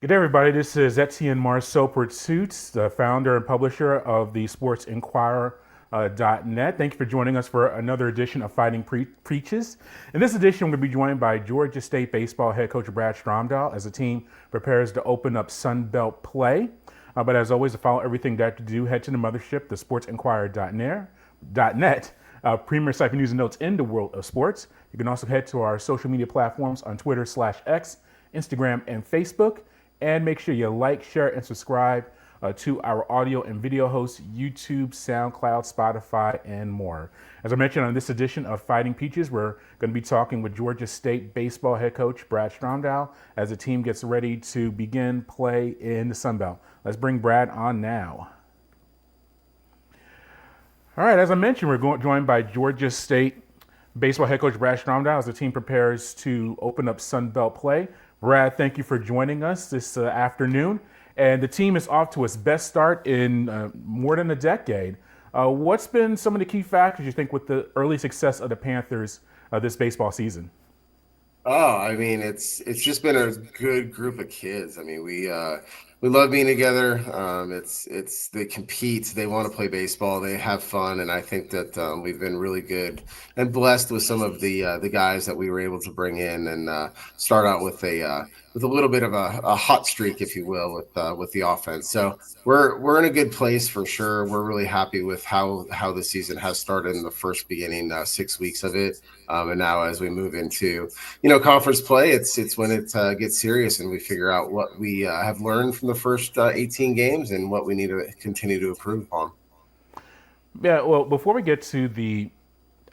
Good day, everybody. This is Etienne Marceau Pursuits, the founder and publisher of the Sports Inquirer. .net. Thank you for joining us for another edition of Fighting Preaches. In this edition, we're going to be joined by Georgia State baseball head coach Brad Stromdahl as the team prepares to open up Sun Belt play. But as always, to follow everything that you do, head to the mothership, the sportsinquirer.net, premier site for news and notes in the world of sports. You can also head to our social media platforms on Twitter/X, Instagram, and Facebook. And make sure you like, share, and subscribe to our audio and video hosts, YouTube, SoundCloud, Spotify, and more. As I mentioned on this edition of Fighting Peaches, we're going to be talking with Georgia State baseball head coach Brad Stromdahl as the team gets ready to begin play in the Sun Belt. Let's bring Brad on now. All right, as I mentioned, we're joined by Georgia State baseball head coach Brad Stromdahl as the team prepares to open up Sun Belt play. Brad, thank you for joining us this afternoon. And the team is off to its best start in more than a decade. What's been some of the key factors you think with the early success of the Panthers this baseball season? Oh, I mean, it's just been a good group of kids. I mean, we love being together. It's they compete, they want to play baseball, they have fun, and I think that we've been really good and blessed with some of the guys that we were able to bring in and start out with a little bit of a hot streak, if you will, with the offense. So we're in a good place for sure. We're really happy with how the season has started in the first beginning 6 weeks of it. And now as we move into, conference play, it's when it gets serious and we figure out what we have learned from the first 18 games and what we need to continue to improve upon. Yeah, well, before we get to the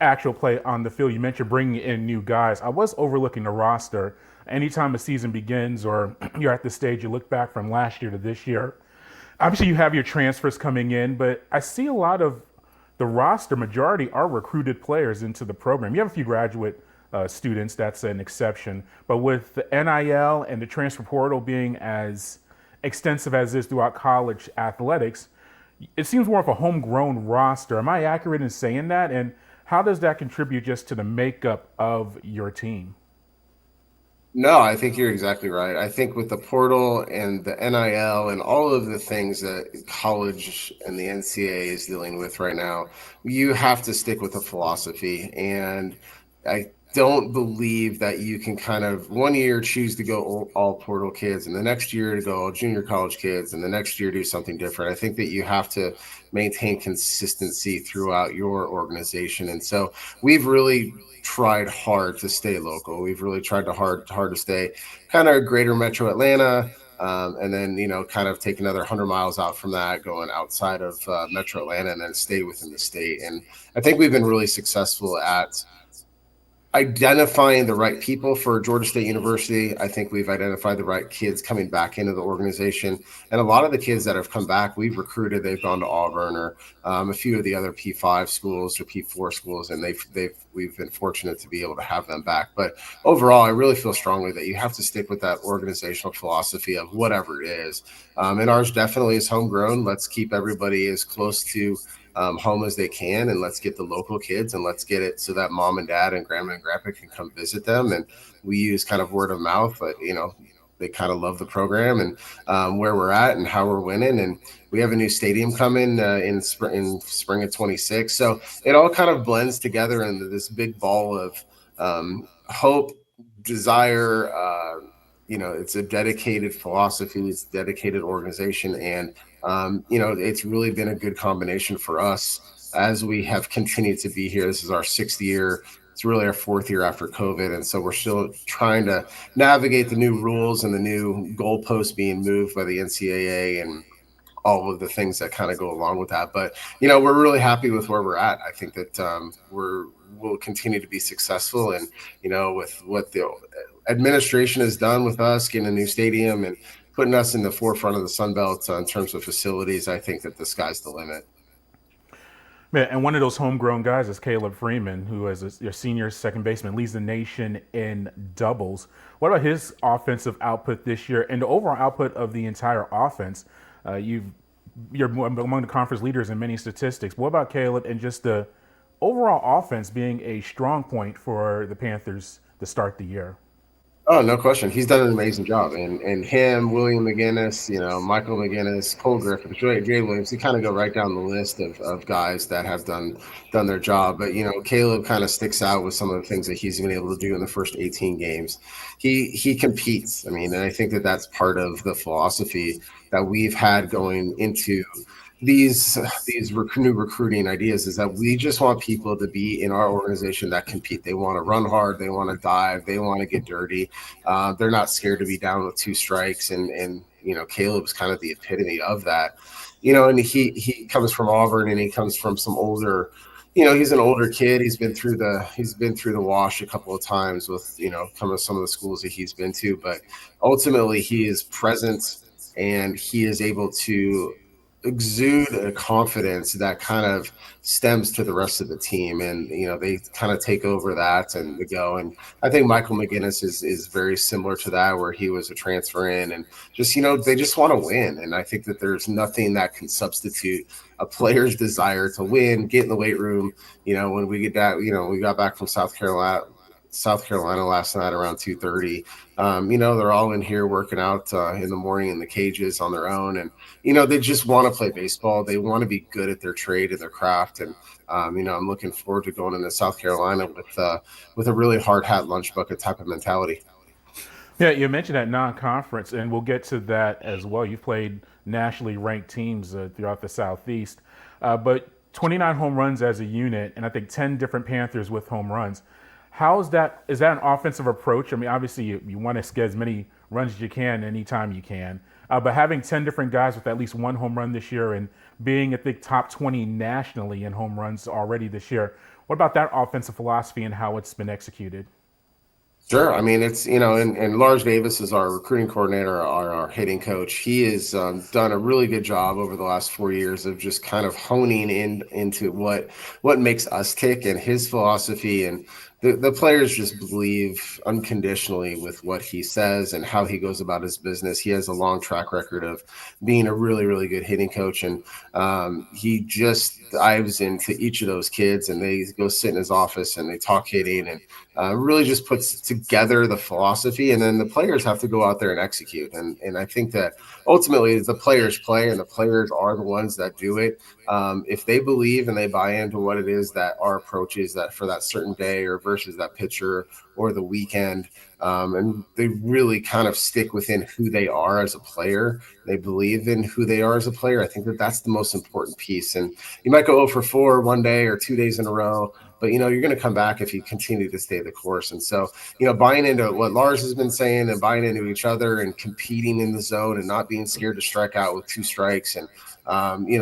actual play on the field, you mentioned bringing in new guys. I was overlooking the roster. Anytime a season begins or you're at the stage, you look back from last year to this year. Obviously, you have your transfers coming in, but I see a lot of the roster majority are recruited players into the program. You have a few graduate students, that's an exception. But with the NIL and the transfer portal being as extensive as is throughout college athletics, it seems more of a homegrown roster. Am I accurate in saying that? And how does that contribute just to the makeup of your team? No, I think you're exactly right. I think with the portal and the NIL and all of the things that college and the NCAA is dealing with right now, you have to stick with the philosophy. And I don't believe that you can kind of one year choose to go all portal kids and the next year to go all junior college kids and the next year do something different. I think that you have to maintain consistency throughout your organization. And so we've really tried hard to stay local. We've really tried hard to stay kind of greater metro Atlanta. And then, kind of take another 100 miles out from that, going outside of metro Atlanta and then stay within the state. And I think we've been really successful at identifying the right people for Georgia State University. I think we've identified the right kids coming back into the organization. And a lot of the kids that have come back, we've recruited, they've gone to Auburn or a few of the other P5 schools or P4 schools. And we've been fortunate to be able to have them back. But overall, I really feel strongly that you have to stick with that organizational philosophy of whatever it is. And ours definitely is homegrown. Let's keep everybody as close to home as they can, and let's get the local kids and let's get it so that mom and dad and grandma and grandpa can come visit them. And we use kind of word of mouth, but they kind of love the program and where we're at and how we're winning. And we have a new stadium coming in spring of 26. So it all kind of blends together into this big ball of hope, desire. It's a dedicated philosophy, it's a dedicated organization, and it's really been a good combination for us as we have continued to be here. This is our 6th year. It's really our 4th year after COVID. And so we're still trying to navigate the new rules and the new goalposts being moved by the NCAA and all of the things that kind of go along with that. But, we're really happy with where we're at. I think that we'll continue to be successful. And, with what the administration has done with us, getting a new stadium and putting us in the forefront of the Sun Belt in terms of facilities, I think that the sky's the limit. Yeah, and one of those homegrown guys is Kaleb Freeman, who is your senior second baseman, leads the nation in doubles. What about his offensive output this year and the overall output of the entire offense? You're among the conference leaders in many statistics. What about Kaleb and just the overall offense being a strong point for the Panthers to start the year? Oh, no question. He's done an amazing job. And him, William McGinnis, Michael McGinnis, Cole Griffith, Jay Williams, you kind of go right down the list of guys that have done their job. But Caleb kind of sticks out with some of the things that he's been able to do in the first 18 games. He competes. I mean, and I think that that's part of the philosophy that we've had going into these new recruiting ideas, is that we just want people to be in our organization that compete. They want to run hard, they want to dive, they want to get dirty. They're not scared to be down with two strikes, and Caleb's kind of the epitome of that. And he comes from Auburn, and he comes from some older. He's an older kid. He's been through the wash a couple of times with some of the schools that he's been to, but ultimately he is present, and he is able to exude a confidence that kind of stems to the rest of the team, and they kind of take over that and they go. And I think Michael McGinnis is very similar to that, where he was a transfer in, and just they just want to win. And I think that there's nothing that can substitute a player's desire to win, get in the weight room. When we get that, we got back from South Carolina last night around 2:30. They're all in here working out in the morning in the cages on their own, and they just want to play baseball. They want to be good at their trade and their craft, and I'm looking forward to going into South Carolina with a really hard hat lunch bucket type of mentality. Yeah, you mentioned that non-conference, and we'll get to that as well. You've played nationally ranked teams throughout the Southeast, but 29 home runs as a unit, and I think 10 different Panthers with home runs. How is that? Is that an offensive approach? I mean, obviously you want to get as many runs as you can anytime you can, but having 10 different guys with at least one home run this year and being, I think, top 20 nationally in home runs already this year. What about that offensive philosophy and how it's been executed? Sure. I mean, it's, and Lars Davis is our recruiting coordinator, our hitting coach. He has done a really good job over the last 4 years of just kind of honing into what makes us tick, and his philosophy. And the players just believe unconditionally with what he says and how he goes about his business. He has a long track record of being a really, really good hitting coach. And he just dives into each of those kids, and they go sit in his office and they talk hitting, and really just puts together the philosophy, and then the players have to go out there and execute. And I think that ultimately the players play, and the players are the ones that do it. If they believe and they buy into what it is that our approach is, that for that certain day or versus that pitcher or the weekend, and they really kind of stick within who they are as a player, they believe in who they are as a player. I think that that's the most important piece. And you might go 0 for 4 one day or 2 days in a row, but you're going to come back if you continue to stay the course. And so, buying into what Lars has been saying, and buying into each other, and competing in the zone, and not being scared to strike out with two strikes, and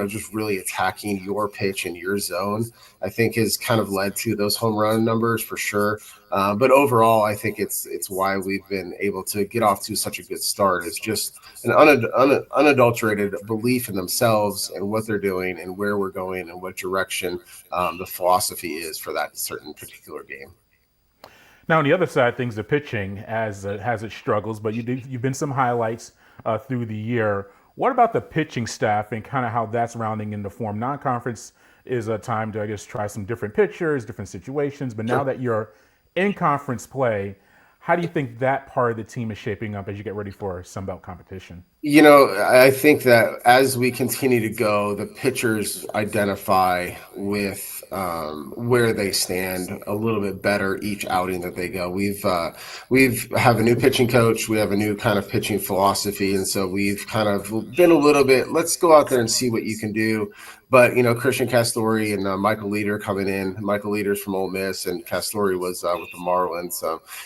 just really attacking your pitch and your zone, I think has kind of led to those home run numbers for sure. But overall, I think it's why we've been able to get off to such a good start. It's just an unadulterated belief in themselves and what they're doing and where we're going and what direction the philosophy is for that certain particular game. Now, on the other side, things the pitching has its struggles, but you've been some highlights through the year. What about the pitching staff and kind of how that's rounding into form? Non-conference is a time to, I guess, try some different pitchers, different situations. But now Sure. that you're in conference play, how do you think that part of the team is shaping up as you get ready for Sun Belt competition? I think that as we continue to go, the pitchers identify with where they stand a little bit better each outing that they go. We've have a new pitching coach. We have a new kind of pitching philosophy, and so we've kind of been a little bit. Let's go out there and see what you can do. But Christian Castori and Michael Leader coming in. Michael Leader's from Ole Miss, and Castori was with the Marlins.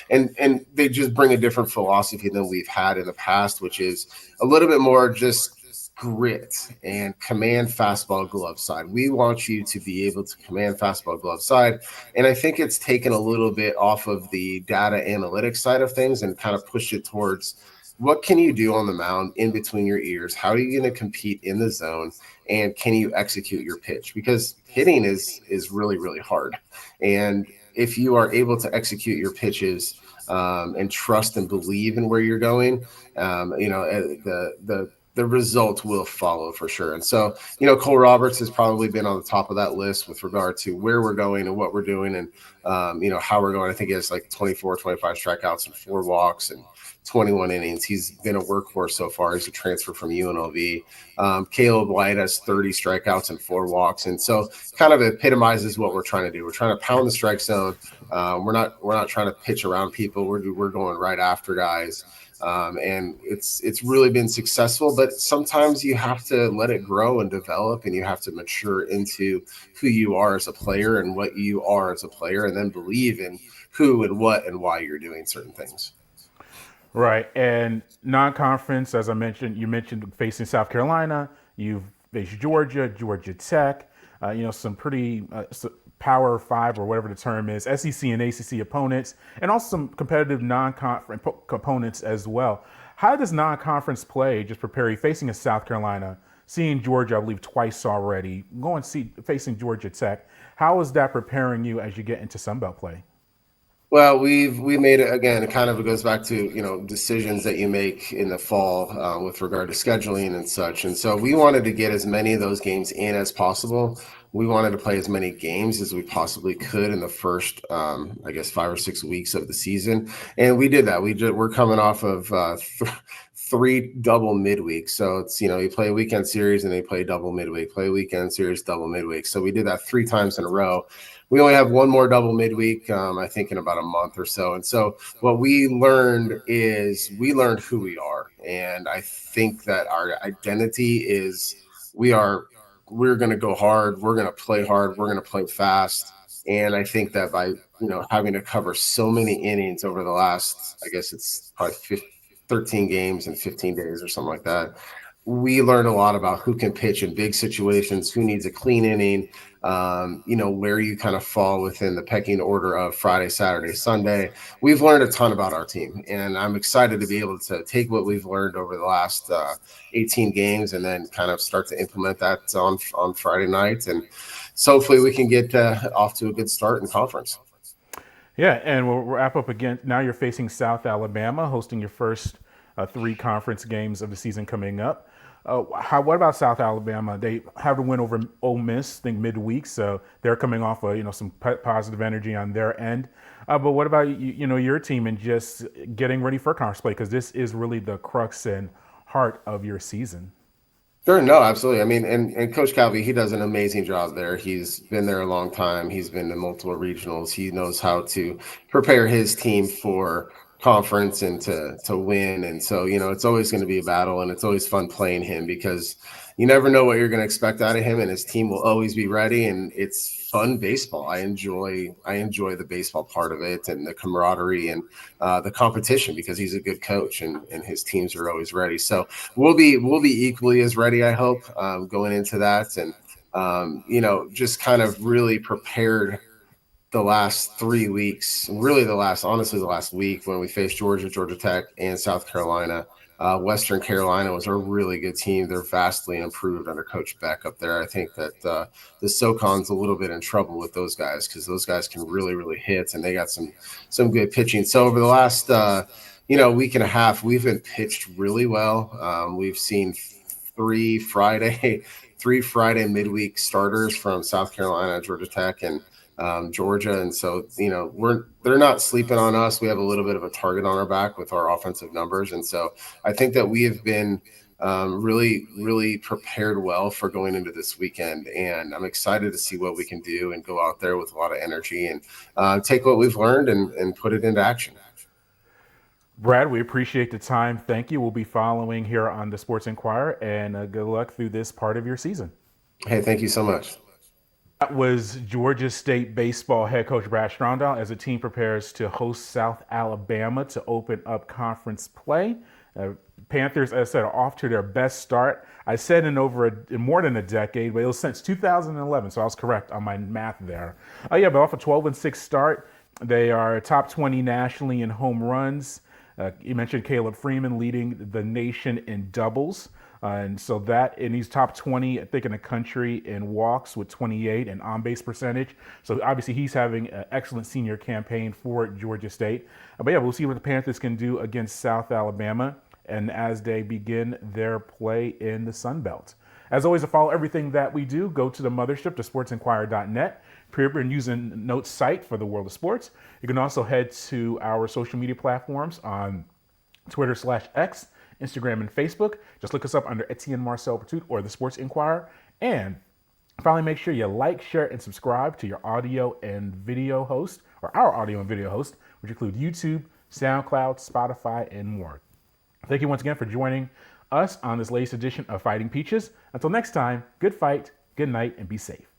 And they just bring a different philosophy than we've had in the past, which is a little bit more just grit and command fastball glove side. We want you to be able to command fastball glove side. And I think it's taken a little bit off of the data analytics side of things and kind of pushed it towards what can you do on the mound in between your ears? How are you going to compete in the zone? And can you execute your pitch? Because hitting is really, really hard. And if you are able to execute your pitches and trust and believe in where you're going, the the result will follow for sure. And so, Cole Roberts has probably been on the top of that list with regard to where we're going and what we're doing and, how we're going. I think he has like 24, 25 strikeouts and 4 walks and 21 innings. He's been a workhorse so far. He's a transfer from UNLV. Caleb White has 30 strikeouts and 4 walks. And so kind of epitomizes what we're trying to do. We're trying to pound the strike zone. We're not trying to pitch around people. We're going right after guys. And it's really been successful, but sometimes you have to let it grow and develop, and you have to mature into who you are as a player and what you are as a player, and then believe in who and what and why you're doing certain things. Right. And non-conference, as I mentioned, you mentioned facing South Carolina. You've faced Georgia, Georgia Tech. Some pretty Power Five or whatever the term is, SEC and ACC opponents, and also some competitive non-conference opponents as well. How does non-conference play just prepare you facing a South Carolina, seeing Georgia, I believe, twice already, facing Georgia Tech? How is that preparing you as you get into Sunbelt play? Well, we made it again. It kind of goes back to decisions that you make in the fall with regard to scheduling and such. And so we wanted to get as many of those games in as possible. We wanted to play as many games as we possibly could in the first, I guess, 5 or 6 weeks of the season, and we did that. We're coming off of 3 double midweeks, so it's you play a weekend series and then you play double midweek, play a weekend series, double midweek. So we did that 3 times in a row. We only have one more double midweek, I think, in about a month or so. And so what we learned is we learned who we are. And I think that our identity is we're going to go hard. We're going to play hard. We're going to play fast. And I think that by, having to cover so many innings over the last, I guess it's probably 13 games in 15 days or something like that, we learned a lot about who can pitch in big situations, who needs a clean inning, where you kind of fall within the pecking order of Friday, Saturday, Sunday. We've learned a ton about our team, and I'm excited to be able to take what we've learned over the last 18 games and then kind of start to implement that on Friday night. And so hopefully we can get off to a good start in conference. Yeah, and we'll wrap up again. Now you're facing South Alabama, hosting your first 3 conference games of the season coming up. What about South Alabama? They have a win over Ole Miss, I think midweek, so they're coming off some positive energy on their end. But what about your team and just getting ready for conference play, because this is really the crux and heart of your season. Sure, no, absolutely. I mean, and Coach Calvi, he does an amazing job there. He's been there a long time. He's been to multiple regionals. He knows how to prepare his team for conference and to win. And so, it's always going to be a battle, and it's always fun playing him because you never know what you're going to expect out of him, and his team will always be ready. And it's fun baseball. I enjoy the baseball part of it and the camaraderie and the competition because he's a good coach and his teams are always ready. So we'll be equally as ready, I hope, going into that, and just kind of really prepared the last 3 weeks, really the last week when we faced Georgia, Georgia Tech, and South Carolina. Western Carolina was a really good team. They're vastly improved under Coach Beck up there. I think that the SoCon's a little bit in trouble with those guys because those guys can really, really hit, and they got some good pitching. So over the last week and a half, we've been pitched really well. We've seen three Friday midweek starters from South Carolina, Georgia Tech, and Georgia. And so, they're not sleeping on us. We have a little bit of a target on our back with our offensive numbers. And so I think that we have been really, really prepared well for going into this weekend. And I'm excited to see what we can do and go out there with a lot of energy and take what we've learned and put it into action. Brad, we appreciate the time. Thank you. We'll be following here on the Sports Inquirer, and good luck through this part of your season. Hey, thank you so much. That was Georgia State baseball head coach Brad Stromdahl as the team prepares to host South Alabama to open up conference play. Panthers, as I said, are off to their best start. I said in more than a decade, but it was since 2011, so I was correct on my math there. But off a 12-6 start. They are top 20 nationally in home runs. You mentioned Kaleb Freeman leading the nation in doubles. And so he's top 20, I think, in the country in walks with 28 and on-base percentage. So obviously he's having an excellent senior campaign for Georgia State. But we'll see what the Panthers can do against South Alabama. and as they begin their play in the Sun Belt. As always, to follow everything that we do, go to the mothership, to sportsinquirer.net, peer and using notes site for the world of sports. You can also head to our social media platforms on Twitter/X, Instagram, and Facebook. Just look us up under Etienne Marcel Petute or the Sports Inquirer. And finally, make sure you like, share, and subscribe to your audio and video host, or our audio and video host, which include YouTube, SoundCloud, Spotify, and more. Thank you once again for joining us on this latest edition of Fighting Peaches. Until next time, good fight, good night, and be safe.